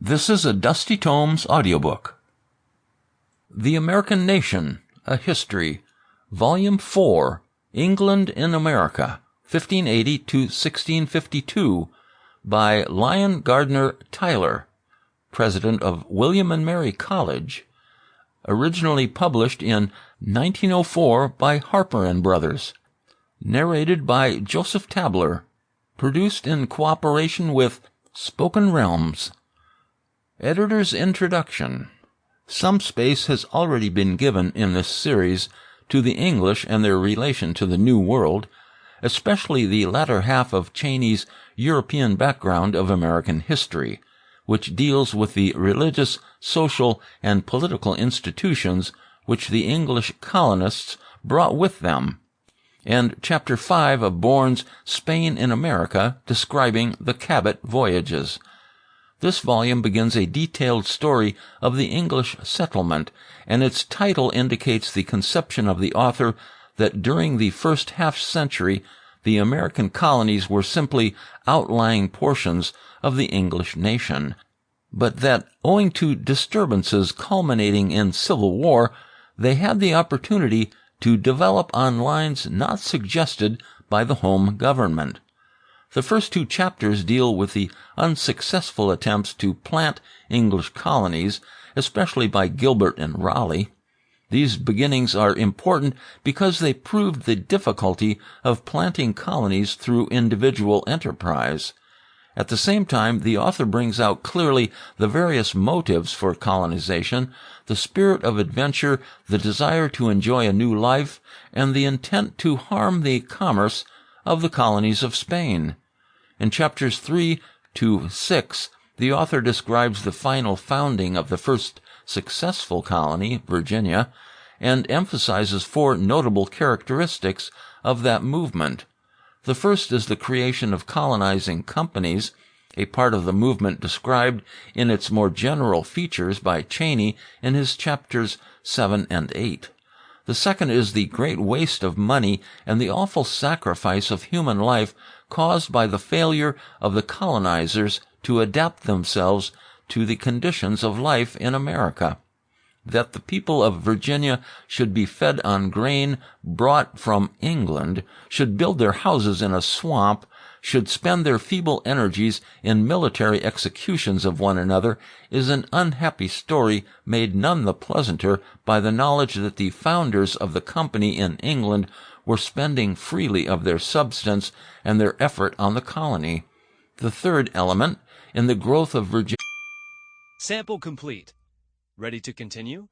This is a Dusty Tomes audiobook. The American Nation, A History, Volume 4, England in America, 1580 to 1652, by Lyon Gardiner Tyler, President of William and Mary College, originally published in 1904 by Harper and Brothers, narrated by Joseph Tabler, produced in cooperation with Spoken Realms. Editor's Introduction. Some space has already been given in this series to the English and their relation to the New World, especially the latter half of Cheney's European background of American history, which deals with the religious, social, and political institutions which the English colonists brought with them, and Chapter 5 of Bourne's Spain in America, describing the Cabot voyages. This volume begins a detailed story of the English settlement, and its title indicates the conception of the author that during the first half-century the American colonies were simply outlying portions of the English nation, but that, owing to disturbances culminating in civil war, they had the opportunity to develop on lines not suggested by the home government. The first two chapters deal with the unsuccessful attempts to plant English colonies, especially by Gilbert and Raleigh. These beginnings are important because they proved the difficulty of planting colonies through individual enterprise. At the same time, the author brings out clearly the various motives for colonization, the spirit of adventure, the desire to enjoy a new life, and the intent to harm the commerce of the colonies of Spain. In chapters 3 to 6, the author describes the final founding of the first successful colony, Virginia, and emphasizes four notable characteristics of that movement. The first is the creation of colonizing companies, a part of the movement described in its more general features by Cheney in his chapters 7 and 8. The second is the great waste of money and the awful sacrifice of human life caused by the failure of the colonizers to adapt themselves to the conditions of life in America. That the people of Virginia should be fed on grain brought from England, should build their houses in a swamp, should spend their feeble energies in military executions of one another, is an unhappy story made none the pleasanter by the knowledge that the founders of the company in England were spending freely of their substance and their effort on the colony. The third element in the growth of Virginia. Sample complete. Ready to continue?